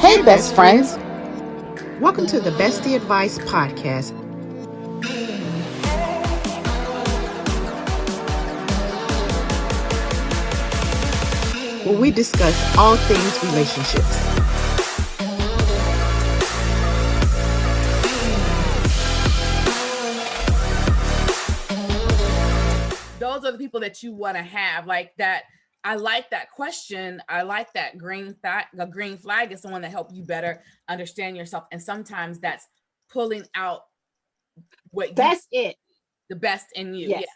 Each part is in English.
Hey, best friends. Welcome to the Bestie Advice Podcast. Where we discuss all things relationships. Those are the people that you want to have, like that. I like that question. I like that green flag. The green flag is someone that helps you better understand yourself. And sometimes that's pulling out That's it. the best in you. Yes.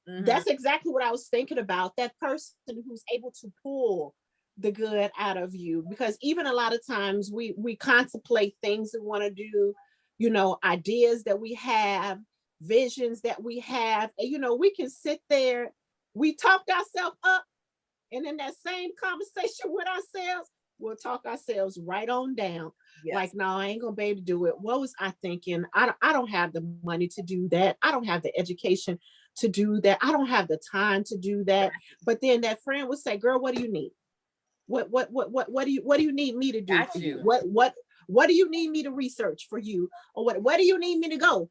Yeah. Mm-hmm. That's exactly what I was thinking about. That person who's able to pull the good out of you. Because even a lot of times we contemplate things we want to do, ideas that we have, visions that we have. And we can sit there, we talked ourselves up, and in that same conversation with ourselves, we'll talk ourselves right on down. Yes. Like, no, I ain't gonna be able to do it. What was I thinking? I don't have the money to do that. I don't have the education to do that. I don't have the time to do that. But then that friend would say, girl, what do you need? What do you need me to do for you? What do you need me to research for you? Or what do you need me to go,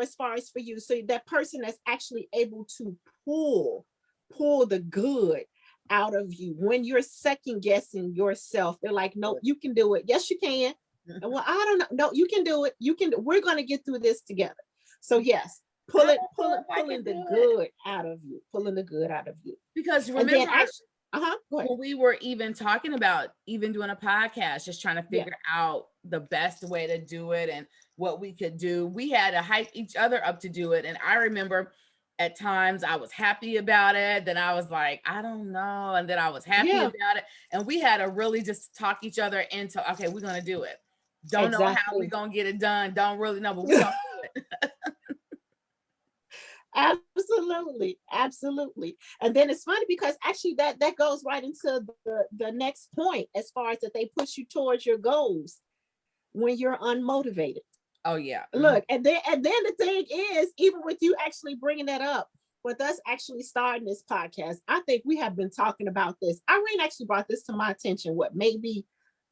as far as for you? So that person that's actually able to pull the good out of you when you're second guessing yourself. They're like, no, you can do it. Yes, you can. And well, I don't know. No, you can do it. We're going to get through this together. So yes, pulling the good out of you, pulling the good out of you. Because remember, when we were even talking about even doing a podcast, just trying to figure out the best way to do it and what we could do, we had to hype each other up to do it. And I remember at times I was happy about it. Then I was like, I don't know. And then I was happy about it. And we had to really just talk each other into, okay, we're going to do it. Don't know how we're going to get it done. Don't really know, but we're going to do it. Absolutely. And then it's funny because actually that goes right into the next point, as far as that they push you towards your goals when you're unmotivated. Oh yeah. Look, and then the thing is, even with you actually bringing that up, with us actually starting this podcast, I think we have been talking about this. Irene actually brought this to my attention. Maybe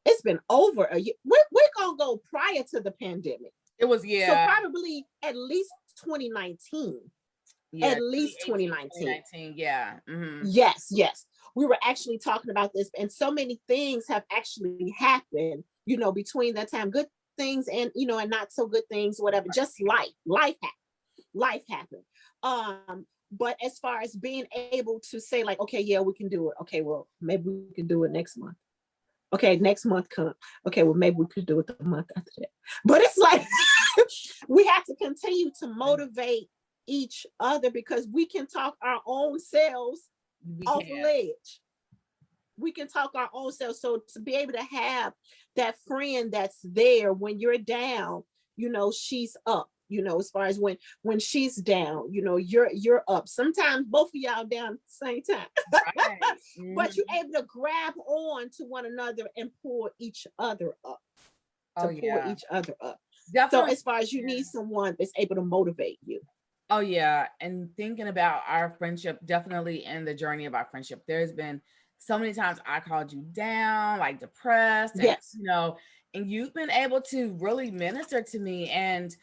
it's been over a year. We're gonna go prior to the pandemic. It was, so probably at least 2019. Yeah, at least 2019. Yeah. Mm-hmm. Yes. We were actually talking about this, and so many things have actually happened, between that time. Good things and and not so good things, whatever. Just life happened. But as far as being able to say, like, okay, yeah, we can do it. Okay, well, maybe we can do it next month. Okay, next month come. Okay, well, maybe we could do it the month after that. But it's like we have to continue to motivate each other, because we can talk our own selves off the ledge. We can talk our own selves. So to be able to have that friend that's there when you're down, she's up. As far as when she's down, you're up. Sometimes both of y'all down at the same time. Right. Mm-hmm. But you're able to grab on to one another and pull each other up. Each other up. Definitely. So as far as you need someone that's able to motivate you. Oh yeah. And thinking about our friendship, definitely in the journey of our friendship, there's been so many times I called you down, like depressed. And, yes. And you've been able to really minister to me. And,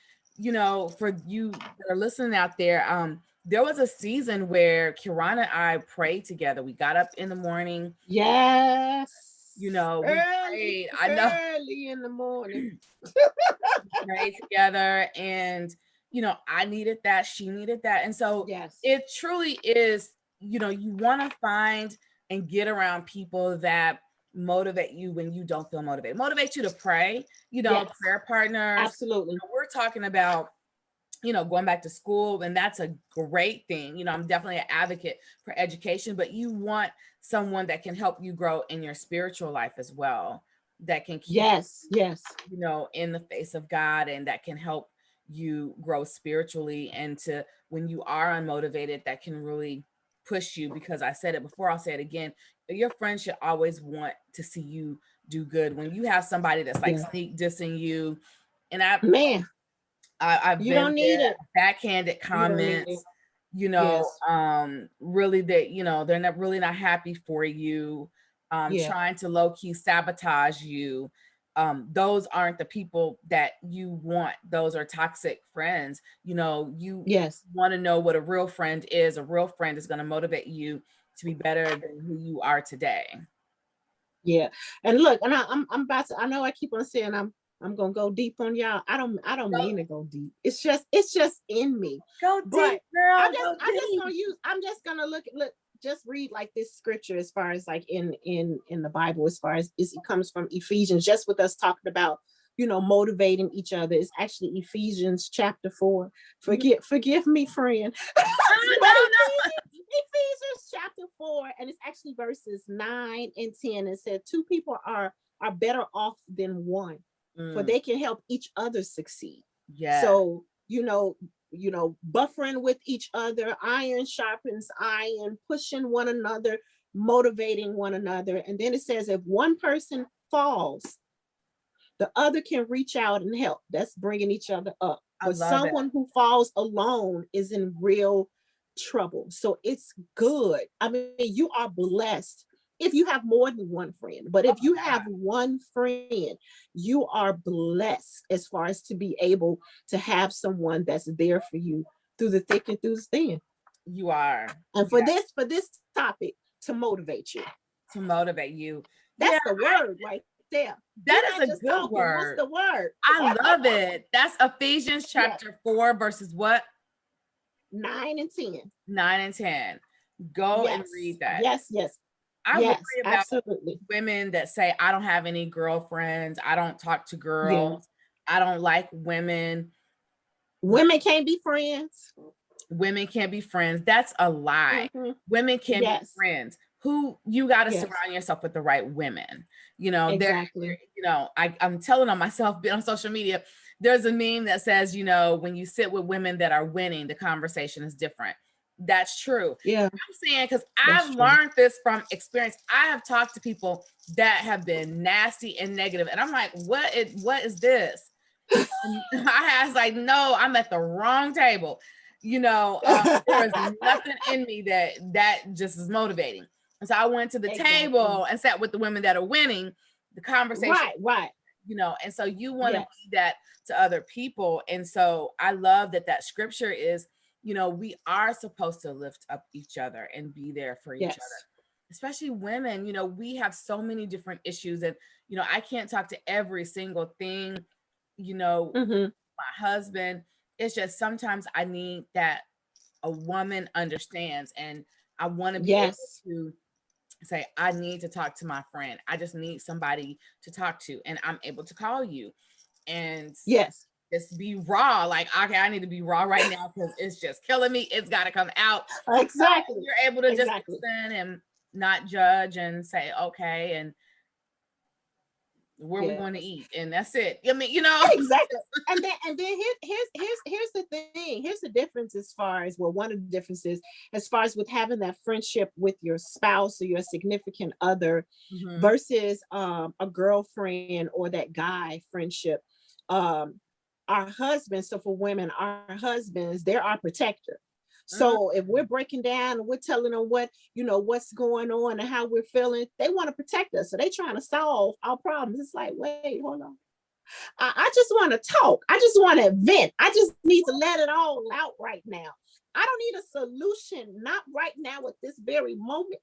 for you that are listening out there, there was a season where Kirana and I prayed together. We got up in the morning. Yes. We prayed. I know. Early in the morning. Prayed together, and I needed that. She needed that. And so it truly is, you want to find and get around people that motivate you when you don't feel motivated. Motivate you to pray, prayer partners. Absolutely. We're talking about, going back to school, and that's a great thing. I'm definitely an advocate for education, but you want someone that can help you grow in your spiritual life as well, that can keep in the face of God, and that can help you grow spiritually, and to when you are unmotivated, that can really push you. Because I said it before, I'll say it again, your friends should always want to see you do good. When you have somebody that's like sneak dissing you, and I've you been don't need it. Backhanded comments, really that they're not really not happy for you, trying to low-key sabotage you. those aren't the people that you want. Those are toxic friends. You know, you Yes. want to know what a real friend is. A real friend is going to motivate you to be better than who you are today. Yeah. And look, and I'm about to, I know I keep on saying I'm gonna go deep on y'all. I don't Go, mean to go deep. It's just in me. go But deep, girl. I'm just Go I'm just deep. gonna use I'm just gonna look just read like this scripture as far as like in the Bible, as far as it comes from Ephesians, just with us talking about, motivating each other. It's actually Ephesians chapter 4. Mhm. Forgive me, friend. Ah, But no, no. Ephesians chapter 4, and it's actually verses 9 and 10. It said two people are better off than one, for Mm, they can help each other succeed. yeah, So, buffering with each other, iron sharpens iron, pushing one another, motivating one another. And then it says, if one person falls, the other can reach out and help. That's bringing each other up. I But love it. someone who falls alone is in real trouble. So it's good. I mean, you are blessed if you have more than one friend. But Oh if my you God, have one friend, you are blessed as far as to be able to have someone that's there for you through the thick and through the thin. you are. And Yeah, for this topic, to motivate you. to motivate you. Yeah, That's the word right there. We're that is not a just good talking. What's word. the word? I love it. That's Ephesians Yes. chapter 4, verses what? 9 and 10. 9 and 10. Go and Yes. read that. Yes. Yes. I Yes. worry about Absolutely. women that say, I don't have any girlfriends. I don't talk to Yeah. girls. I don't like women. Women can't be friends. Women can't be friends. That's a lie. Mm-hmm. Women can be Yes. friends. Who you got to Yes. surround yourself with the right women. You know, Exactly. I'm telling on myself, being on social media, there's a meme that says, when you sit with women that are winning, the conversation is different. That's true. Yeah. I'm saying, because That's I've true. learned this from experience. I have talked to people that have been nasty and negative, and I'm like, what is this? And I was like, no, I'm at the wrong table. There is nothing in me that just is motivating. And so I went to the Exactly. table and sat with the women that are winning the conversation, Right. Right. and so you want to Yes. be that to other people. And so I love that scripture is, we are supposed to lift up each other and be there for each other, Yes. especially women. We have so many different issues, and I can't talk to every single thing, Mm-hmm. my husband. It's just sometimes I need that a woman understands, and I want to be able Yes. to say, I need to talk to my friend. I just need somebody to talk to, and I'm able to call you and Yes. just be raw. Like, okay, I need to be raw right now because it's just killing me. It's got to come out. Exactly. You're able to just Exactly. listen and not judge and say, okay, and where we going to Yes. eat, and that's it. I mean, Exactly. And then here's the thing. Here's the difference, as far as, well, one of the differences as far as with having that friendship with your spouse or your significant other Mhm. versus a girlfriend or that guy friendship. Um our husbands, so for women, our husbands, they're our protector. Mhm. So if we're breaking down and we're telling them what's going on and how we're feeling, they want to protect us. So they trying to solve our problems. It's like, wait, hold on. I just want to talk. I just want to vent. I just need to let it all out right now. I don't need a solution, not right now at this very moment.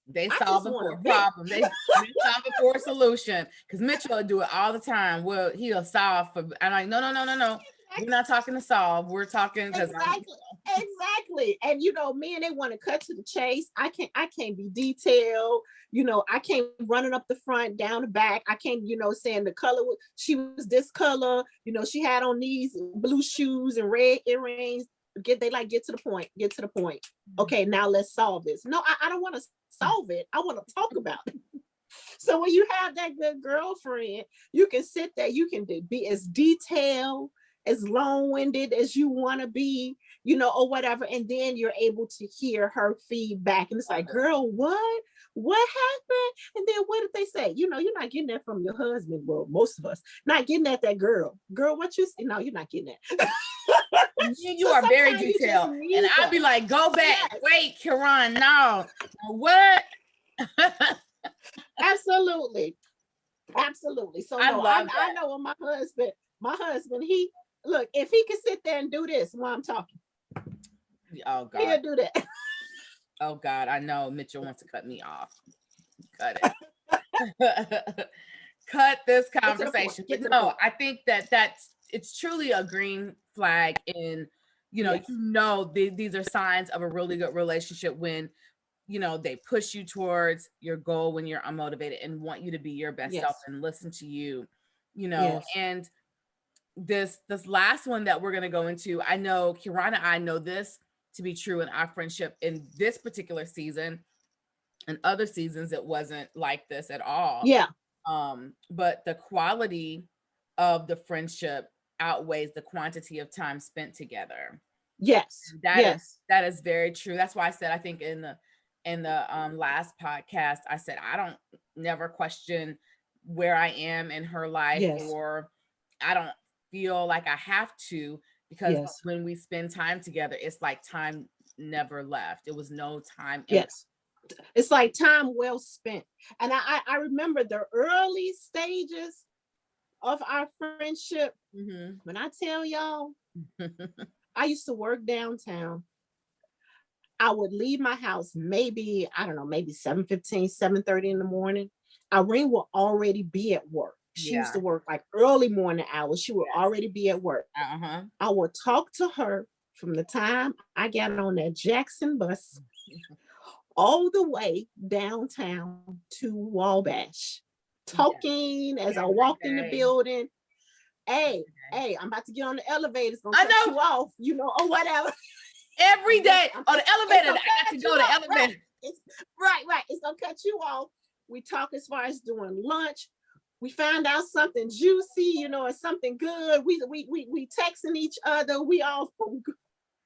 They I just solving want for to a vent. problem. They solving for a solution. Because Mitchell will do it all the time. Well, he'll solve for. I'm like, no, no, no, no, no. We're not talking to solve. We're talking because Exactly. Exactly. And men, they want to cut to the chase. I can't be detailed. I can't running up the front, down the back. I can't, saying the color she was this color, she had on these blue shoes and red earrings. Get to the point. Get to the point. Okay, now let's solve this. No, I don't want to solve it. I want to talk about it. So when you have that good girlfriend, you can sit there, you can be as detailed, as long-winded as you want to be, or whatever. And then you're able to hear her feedback. And it's like, girl, what? What happened? And then what did they say? You're not getting that from your husband. Well, most of us not getting that girl. Girl, what you no, you're not getting that. you So are very sometimes you just detailed. And need I'd that. be like, go back. Yes, Wait, Kiran, no. What? absolutely. Absolutely. So I no, I love I that. know my husband, he look, if he can sit there and do this while I'm talking, Oh God. he'll do that. Oh God. I know Mitchell wants to cut me off. Cut it. Cut this Get to the point. conversation. But Get to the no, point. I think that it's truly a green flag in, Yes. these are signs of a really good relationship when, they push you towards your goal when you're unmotivated and want you to be your best self Yes. and listen to you, Yes. and this last one that we're going to go into, I know Kiran and I know this to be true in our friendship in this particular season. In other seasons it wasn't like this at all. Yeah. But the quality of the friendship outweighs the quantity of time spent together. Yes. That is Yes. that is very true. That's why I said, I think in the last podcast, I said I don't never question where I am in her life, Yes. or I don't feel like I have to, because Yes. when we spend time together, it's like time never left. It was no time in. Yes. It's like time well spent. And I remember the early stages of our friendship. Mhm. When I tell y'all, I used to work downtown. I would leave my house maybe, I don't know, maybe 7:15, 7:30 in the morning. Irene will already be at work. She used Yeah. to work like early morning hours. She would Yes. already be at work. Uh-huh. I would talk to her from the time I got on that Jackson bus all the way downtown to Wabash, Yeah. talking as I Every walked in the day. building. Hey, Every day. hey, I'm about to get on the elevator. It's gonna I cut know, you off, or whatever. every day I'm on the it's elevator. gonna I got to cut you go to off. Right. elevator. It's right. It's gonna cut you off. We talk as far as doing lunch. We found out something juicy, or something good. We texting each other. We all We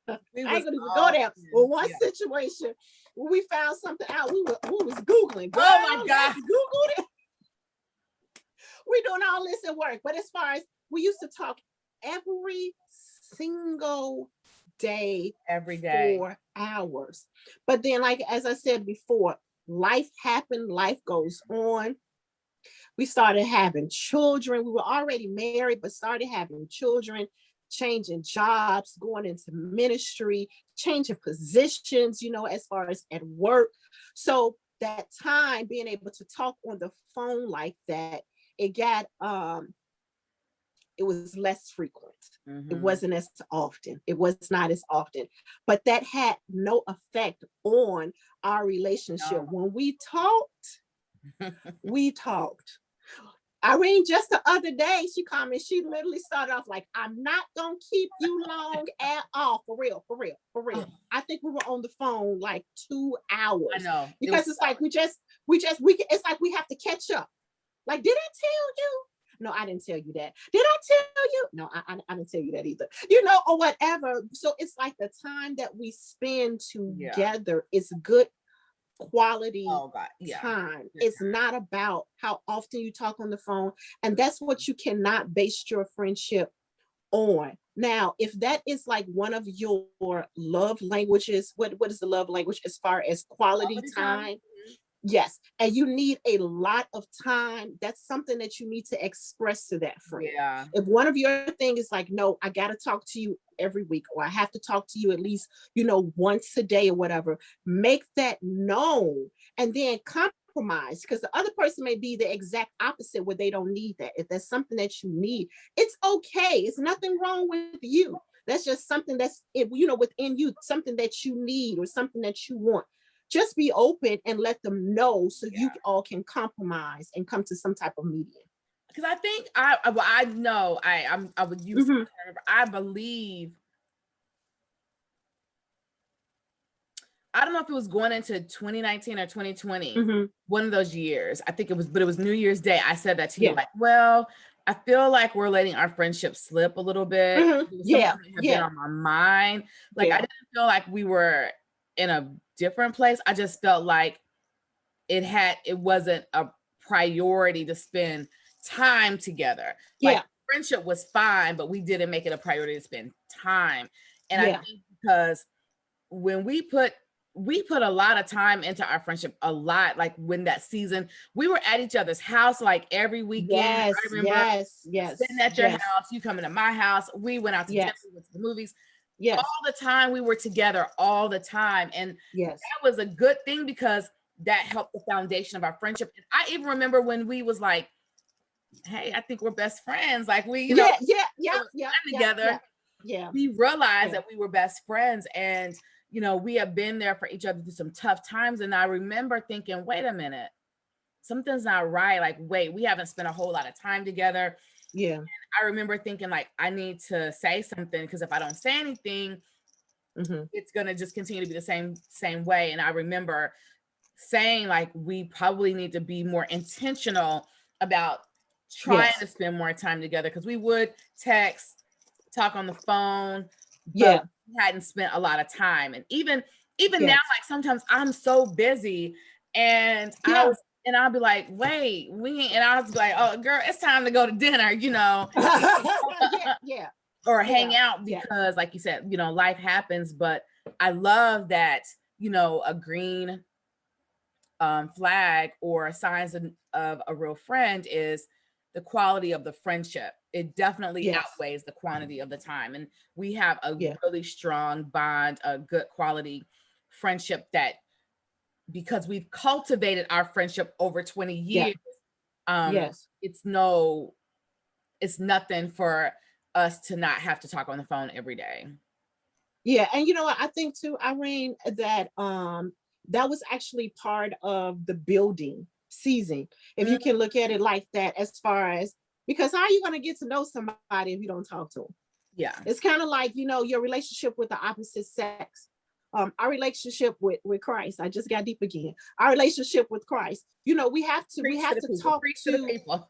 I was ain't gonna even go all there. Well, in. one Yeah. situation when we found something out, we was Googling. Girl, Oh my let's God. Google it. We doing all this at work. But as far as we used to talk every single day Every day. for hours. But then, like as I said before, life happened, life goes on. We started having children. We were already married, but started having children, changing jobs, going into ministry, changing positions, as far as at work. So that time being able to talk on the phone like that, it got it was less frequent. It Mm-hmm. wasn't as often. It was not as often. But that had no effect on our relationship. No. When we talked. Irene, just the other day, she called me. She literally started off like, "I'm not gonna keep you long at all, for real, for real, for real." Oh, I think we were on the phone like two I hours know. It was because it's like it's like we have to catch up. Like, did I tell you? No, I didn't tell you that. Did I tell you? No, I didn't tell you that either. Or whatever. So it's like the time that we spend yeah. together is good quality Oh God. Yeah. time. Good It's not about how often you talk on the phone. And that's what you cannot base your friendship on. Now, if that is like one of your love languages, what is the love language as far as quality quality time. time? Yes. And you need a lot of time. That's something that you need to express to that friend. Yeah. If one of your thing is like, no, I got to talk to you every week, or I have to talk to you at least, once a day or whatever, make that known and then compromise, because the other person may be the exact opposite where they don't need that. If that's something that you need, it's okay. It's nothing wrong with you. That's just something that's within you, something that you need or something that you want. Just be open and let them know so you Yeah. all can compromise and come to some type of medium. Because I think I know I would use. Mm-hmm. I believe. I don't know if it was going into 2019 or 2020, Mm-hmm. one of those years. I think it was, but it was New Year's Day. I said that to you, Yeah. like, well, I feel like we're letting our friendship slip a little bit. Mm-hmm. It was something Yeah. that had been Yeah. on my mind. Like, I Yeah. didn't feel like we were in a different place. I just felt like it wasn't a priority to spend time together. Like, Yeah. friendship was fine, but we didn't make it a priority to spend time. And I Yeah. think because when we put we put a lot of time into our friendship, a lot. Like when that season, we were at each other's house like every weekend. I Yes, remember yes, sitting yes, at your yes, house, you coming to my house. We went out to dinner, yes, we went to the movies. All yes, the time we were together all the time. And yes. that was a good thing because that helped the foundation of our friendship. And I even remember when we was like, hey, I think we're best friends. Like we, Yeah, yeah, we yeah, were yeah, yeah, together, yeah, yeah, we realized yeah. that we were best friends. And we have been there for each other through some tough times. And I remember thinking, wait a minute, something's not right. Like, wait, we haven't spent a whole lot of time together. Yeah. I remember thinking like, I need to say something, because if I don't say anything, Hmm. it's gonna just continue to be the same way. And I remember saying like, we probably need to be more intentional about trying Yes. to spend more time together, because we would text, talk on the phone, but Yeah. we hadn't spent a lot of time. And even now, Yes. like sometimes I'm so busy, and Yeah. I'll be like, wait, and I'll be like, oh girl, it's time to go to dinner, Yeah. Yeah. or Yeah. hang out, Yeah. because like you said, life happens. But I love that, a green flag or signs of a real friend is the quality of the friendship. It definitely Yes. outweighs the quantity of the time. And we have a Yeah. really strong bond, a good quality friendship, that because we've cultivated our friendship over 20 Yeah. years, um, Yes. it's no, it's nothing for us to not have to talk on the phone every day. Yeah, and you know what? I think too, Irene, that that was actually part of the building season. If you Mhm. can look at it like that, as far as, because how are you going to get to know somebody if you don't talk to them? Yeah. It's kind of like, your relationship with the opposite sex. Our relationship with Christ. I just got deep again. Our relationship with Christ. We have to we Preach to have the to people. talk Preach to the to people.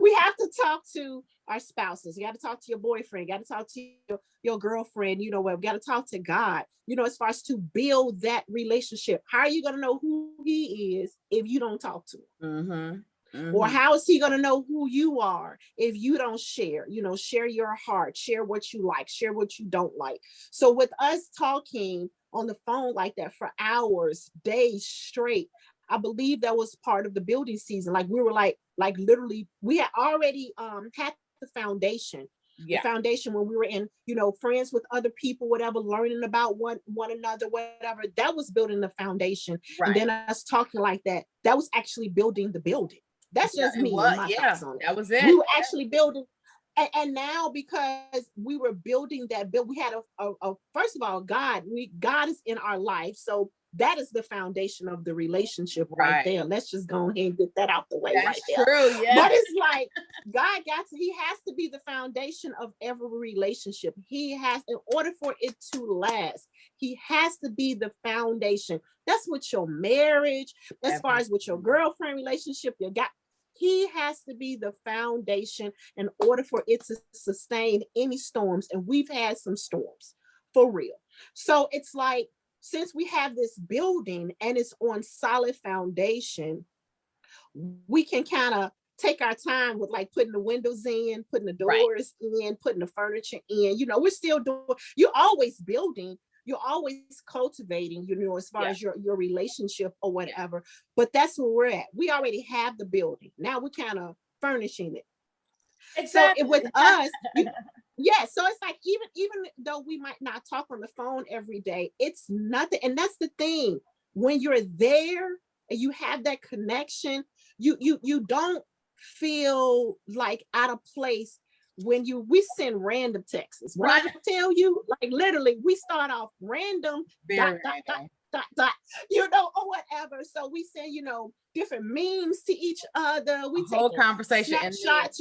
we have to talk to our spouses. You got to talk to your boyfriend. You got to talk to your girlfriend. You know what? We got to talk to God. As far as to build that relationship. How are you going to know who He is if you don't talk to Him? Mhm. Or Mhm. how is He going to know who you are if you don't share? Share your heart, share what you like, share what you don't like. So with us talking on the phone like that for hours, days straight, I believe that was part of the building season. Like we were like literally, we had already had the foundation. The Yeah. foundation when we were in, friends with other people, whatever, learning about one another, whatever. That was building the foundation. And Right. then us talking like that was actually building the building. That's Yeah, just it me and was. my Yeah, thoughts on it. that was We it. were actually building, and now because we were building that build, we had a first of all, God is in our life, so that is the foundation of the relationship right Right. there. Let's just go ahead and get that out the way right That's there. true. Yeah. But it's like He has to be the foundation of every relationship. He has, in order for it to last, He has to be the foundation. That's with your marriage, as far as with your Everything. girlfriend relationship, you got. He has to be the foundation in order for it to sustain any storms. And we've had some storms for real. So it's like, since we have this building and it's on solid foundation, we can kind of take our time with like putting the windows in, putting the Right. doors in, putting the furniture in. We're still doing, you're always building, you're always cultivating, as far Yeah. as your relationship or Yeah. whatever. But that's where we're at. We already have the building. Now we're kind of furnishing it. So with Exactly. us, yeah, so it's like, even though we might not talk on the phone every day, it's nothing. And that's the thing. When you're there and you have that connection, you don't feel like out of place when we send random texts. When I Right. tell you, like literally, we start off random dot Very dot dot random. dot dot, or whatever. So we send, different memes to each other. A We whole taking conversation in there. snapshots,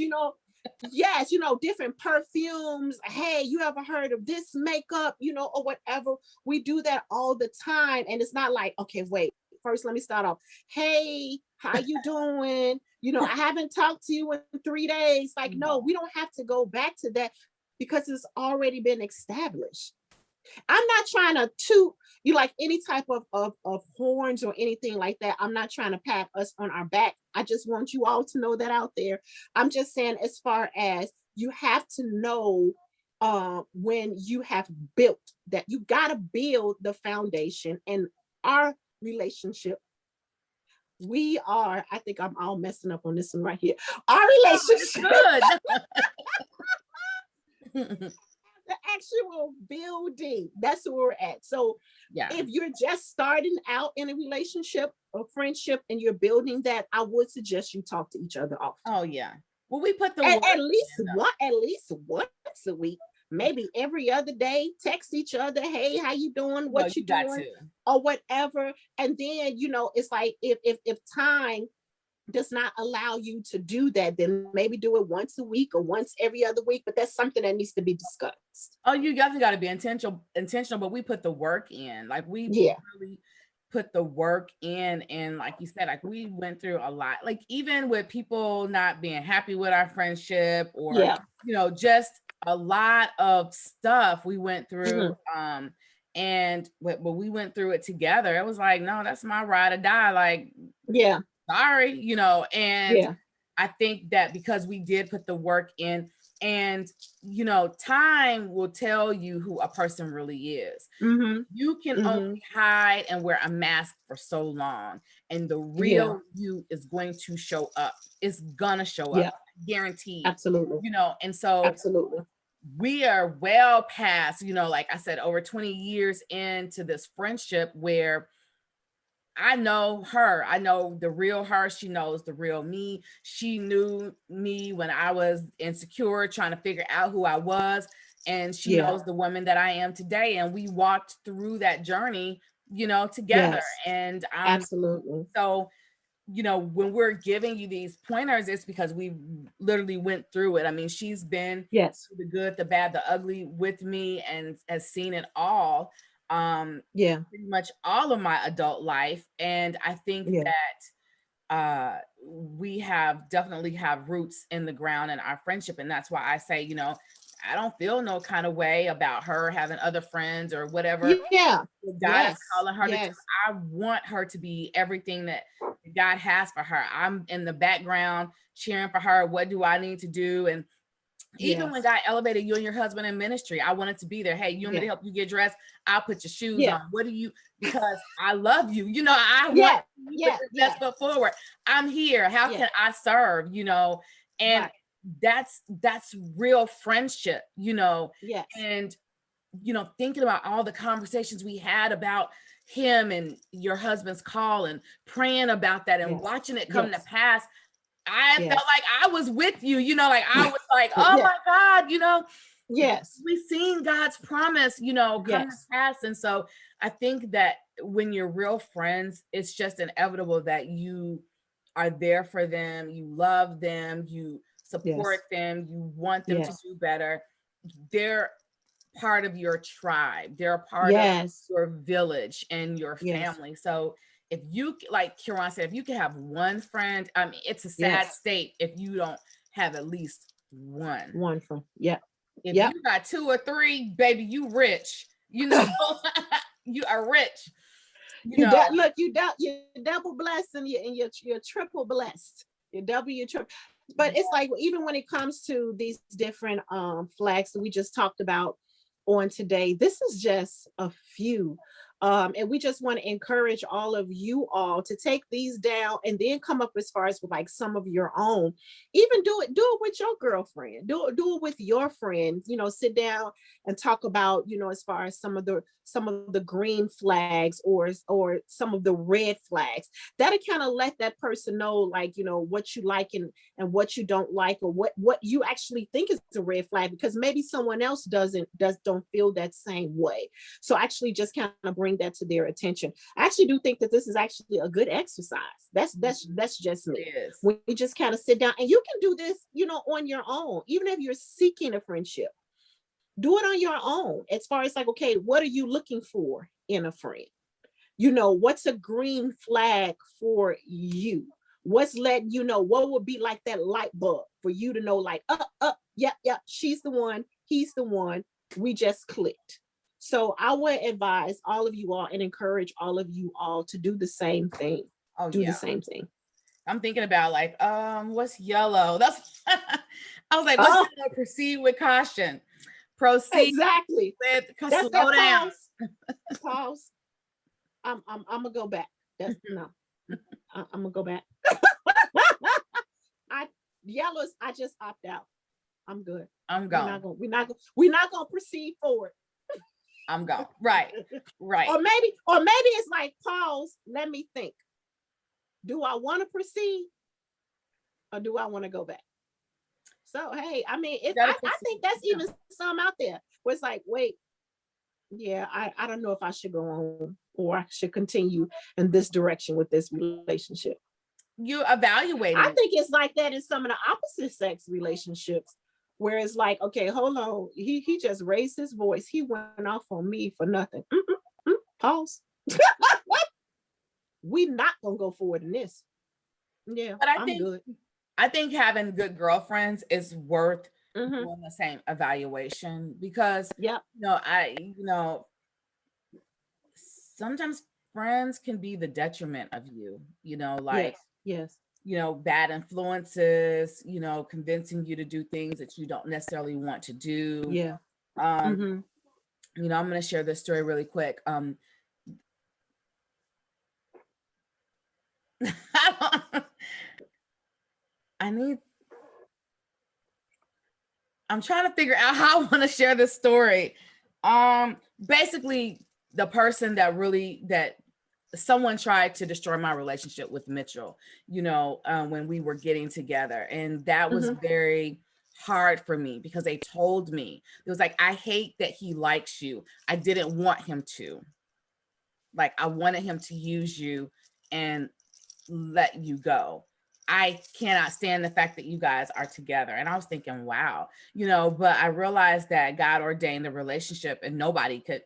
yes, different perfumes. Hey, you ever heard of this makeup, or whatever. We do that all the time. And it's not like, okay, wait, first let me start off. Hey, how you doing? I haven't talked to you in 3 days. Like, no, No. we don't have to go back to that because it's already been established. I'm not trying to toot you like any type of horns or anything like that. I'm not trying to pat us on our back. I just want you all to know that out there. I'm just saying, as far as, you have to know when you have built that. You got to build the foundation. And our relationship, we are, I think I'm all messing up on this one right here. Our relationship, It's good. the actual building, that's where we're at. So Yeah. if you're just starting out in a relationship or friendship and you're building that, I would suggest you talk to each other often. Oh yeah. Well, we put the At, work at least in, one, at least once a week, maybe every other day. Text each other, hey, how you doing? though. No, What you you got doing? to. Or whatever. And then, it's like if time does not allow you to do that, then maybe do it once a week or once every other week. But that's something that needs to be discussed. Oh, you definitely got to be intentional, but we put the work in. Like we Yeah. really put the work in, and like you said, like we went through a lot. Like even with people not being happy with our friendship, or Yeah. just a lot of stuff we went through. Mm-hmm. And but we went through it together. It was like, no, that's my ride or die. Like, Yeah. sorry, and Yeah. I think that because we did put the work in, and time will tell you who a person really is. Mm-hmm. You can only Mm-hmm. hide and wear a mask for so long, and the Yeah. real you is going to show up. It's gonna show up, Yeah. guaranteed. Absolutely. And so Absolutely. we are well past, like I said, over 20 years into this friendship where I know her. I know the real her. She knows the real me. She knew me when I was insecure, trying to figure out who I was. And she Yeah. knows the woman that I am today. And we walked through that journey, together. Yes. And Absolutely. so, when we're giving you these pointers, it's because we literally went through it. I mean, she's been Yes. the good, the bad, the ugly with me, and has seen it all. Yeah. Pretty much all of my adult life. And I think Yeah. that we definitely have roots in the ground in our friendship. And that's why I say, I don't feel no kind of way about her having other friends or whatever Yeah. God is Yes. calling her to do. Yes. I want her to be everything that God has for her. I'm in the background cheering for her. What do I need to do? And even when Yes. God elevated you and your husband in ministry, I wanted to be there. Hey, you want me Yeah. to help you get dressed? I'll put your shoes Yeah. on. What do you, because I love you. I want Yeah. you to put Yeah. your Yeah. best foot forward. I'm here. How Yeah. can I serve? And Right. that's real friendship, Yes. and thinking about all the conversations we had about him and your husband's call, and praying about that and Yes. watching it come to Yes. pass. I felt Yes. like I was with you, like I was like, oh Yeah. my God, Yes. we've seen God's promise, come to Yes. pass. And so I think that when you're real friends, it's just inevitable that you are there for them, you love them, you support Yes. them, you want them to Yes. do better. They're part of your tribe, they're a part of Yes. your village and your Yes. family. So if you, like Kiran said, if you can have one friend, I mean, it's a sad Yes. state if you don't have at least one. One from. Yep. If Yep. you got two or three, baby, you rich. You are rich. Look, you double blessed, and you're triple blessed. You double, you triple. But it's like, even when it comes to these different flags that we just talked about on today, this is just a few. And we just want to encourage all of you all to take these down and then come up as far as with like some of your own. Even do it with your girlfriend. Do it with your friends. Sit down and talk about, as far as some of the green flags, or some of the red flags. That'll kind of let that person know, like, what you like and what you don't like, or what you actually think is a red flag, because maybe someone else don't feel that same way. So actually just kind of bring that to their attention. I actually do think that this is actually a good exercise. That's just me. It is. When you just kind of sit down, and you can do this, on your own, even if you're seeking a friendship. Do it on your own, as far as like, okay, what are you looking for in a friend? What's a green flag for you? What's letting you know, what would be like that light bulb for you to know, like, yep, she's the one, he's the one, we just clicked. So I would advise all of you all and encourage all of you all to do the same thing. Oh Do the yeah. same thing. I'm thinking about, like, what's yellow? That's I was like, what's Oh, yellow? Proceed with caution. Proceed Exactly. with, That's slow that down. pause. I'm gonna go back. That's no. I'm gonna go back. I yellows. I just opt out. I'm good. I'm We're gone. not gonna. We're not gonna. We're not gonna proceed forward. I'm gone. Right. Right. Or maybe it's like pause. Let me think. Do I want to proceed, or do I want to go back? So hey, I mean, You gotta I think proceed. that's Yeah. even some out there where it's like, wait, yeah, I don't know if I should go on or I should continue in this direction with this relationship. You evaluating I it. think it's like that in some of the opposite sex relationships, where it's like, okay, hold on, he just raised his voice, he went off on me for nothing. Pause. We not gonna go forward in this. Yeah, But I'm good. I think having good girlfriends is worth Mm-hmm. doing the same evaluation because Yep. Sometimes friends can be the detriment of you, like, Yes. Yes. bad influences, convincing you to do things that you don't necessarily want to do. Yeah. Um, Mm-hmm. I'm going to share this story really quick. I need I'm trying to figure out how I want to share this story. Basically, the person that someone tried to destroy my relationship with Mitchell, when we were getting together. And that was Mm-hmm. very hard for me because they told me, it was like, I hate that he likes you. I didn't want him to. Like, I wanted him to use you and let you go. I cannot stand the fact that you guys are together. And I was thinking, wow, but I realized that God ordained the relationship and nobody could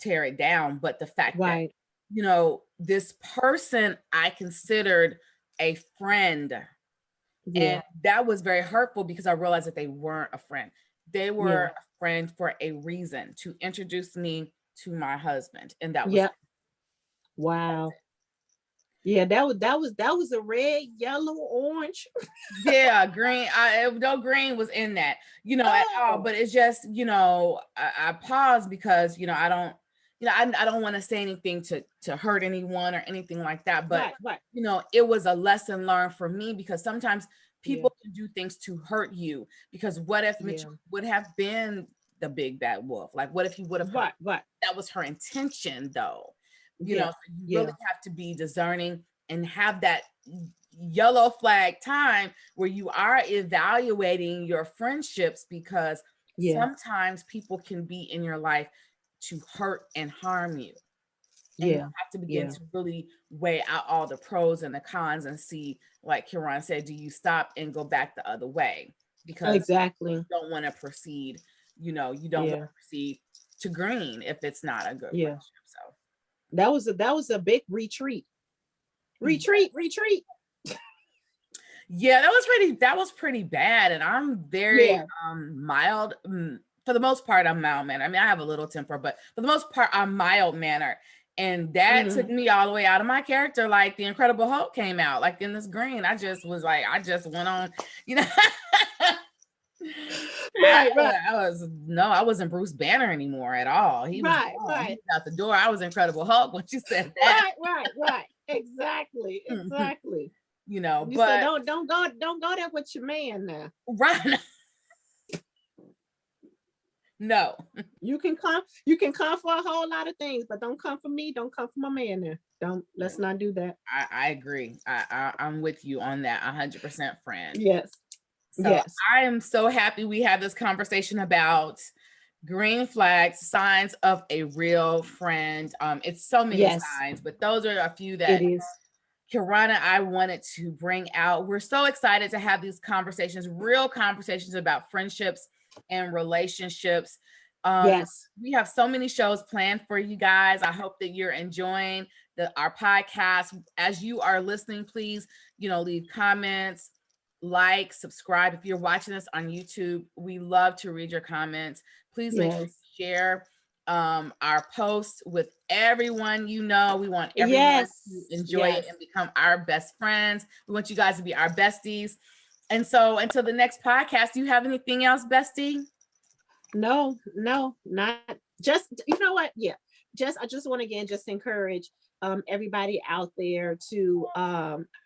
tear it down. But the fact that, Right. this person I considered a friend, Yeah. and that was very hurtful because I realized that they weren't a friend. They were Yeah. a friend for a reason, to introduce me to my husband. And that was Yep. Wow. Yeah, that was a red, yellow, orange. Yeah, green. No green was in that, at all. Oh, But it's just, I paused because, I don't, I don't want to say anything to hurt anyone or anything like that. But, right, right. it was a lesson learned for me because sometimes Yeah, people can do things to hurt you. Because what if yeah. Mitchell would have been the big bad wolf? Like, what if he would have hurt? Right, right. That was her intention, though. Yeah, So you really yeah, have to be discerning and have that yellow flag time where you are evaluating your friendships, because yeah, sometimes people can be in your life to hurt and harm you. And you yeah, have to begin yeah. to really weigh out all the pros and the cons and see, like Kiran said, do you stop and go back the other way? Because Exactly. you don't want to proceed, you don't want Yeah, to proceed to green if it's not a good yeah. friendship. So That was a big retreat. Retreat, retreat. yeah, that was pretty bad. And I'm very Yeah. mild. For the most part, I'm mild mannered. I mean, I have a little temper, but for the most part, I'm mild mannered. And that took Hmm. me all the way out of my character. Like the Incredible Hulk came out, like in this green. I just was like, I just went on, you know. Right, right, I wasn't Bruce Banner anymore at all. He was right, gone. He right, was out the door. I was Incredible Hulk when you said that. right, right, right. Exactly, exactly. You said But don't go there with your man now. right. No. You can come for a whole lot of things, but don't come for me. Don't come for my man now. Don't let's not do that. I agree. I'm with you on that 100%, friend. Yes. So Yes. I am so happy we had this conversation about green flags, signs of a real friend. It's so many Yes. signs, but those are a few It that is. Kirana I wanted to bring out. We're so excited to have these conversations, real conversations about friendships and relationships. Yes. We have so many shows planned for you guys. I hope that you're enjoying our podcast. As you are listening, please, leave comments, like, subscribe. If you're watching this on YouTube, we love to read your comments. Please make sure Yes. you share our posts with everyone. We want everyone to Yes. enjoy it Yes. and become our best friends. We want you guys to be our besties. And so until the next podcast, do you have anything else, bestie? No, no, not just, you know what? Yeah. I just want to again just encourage everybody out there to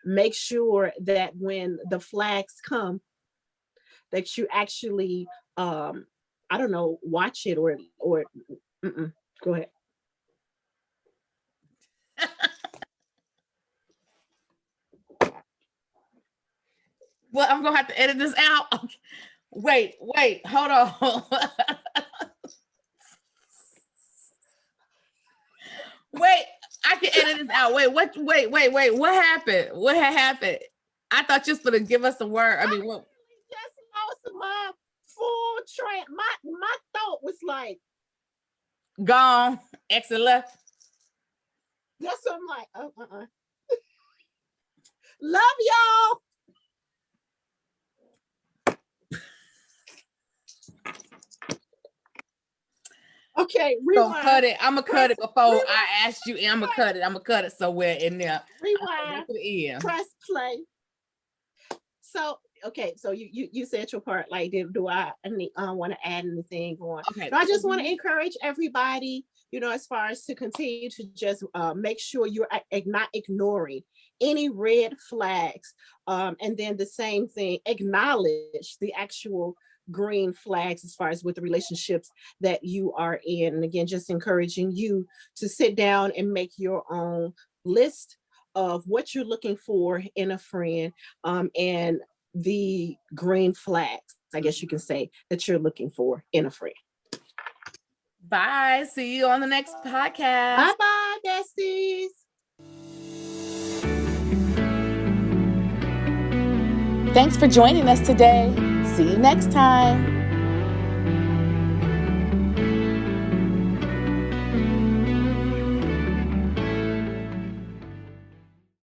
make sure that when the flags come, that you actually I don't know, watch it or go ahead. Well, I'm gonna have to edit this out. Wait, hold on. Wait, I can edit this out. Wait, what? Wait. What happened? What had happened? I thought you was gonna give us the word. I mean, what? Just lost my full train. My thought was like, Gone. Exit left. that's what I'm like, love y'all. Okay, So rewind. cut it. I'm gonna cut it before rewind. I asked you. And I'm gonna cut it. I'm gonna cut it somewhere in there. Rewind. To the end. Press play. So okay, so you said your part. Like, do I want to add anything on? Okay. No, I just want to encourage everybody, as far as to continue to just make sure you're not ignoring any red flags, and then the same thing, acknowledge the actual green flags as far as with the relationships that you are in. And again, just encouraging you to sit down and make your own list of what you're looking for in a friend, and the green flags, I guess you can say, that you're looking for in a friend. Bye. See you on the next podcast. Bye-bye, besties. Thanks for joining us today. See you next time.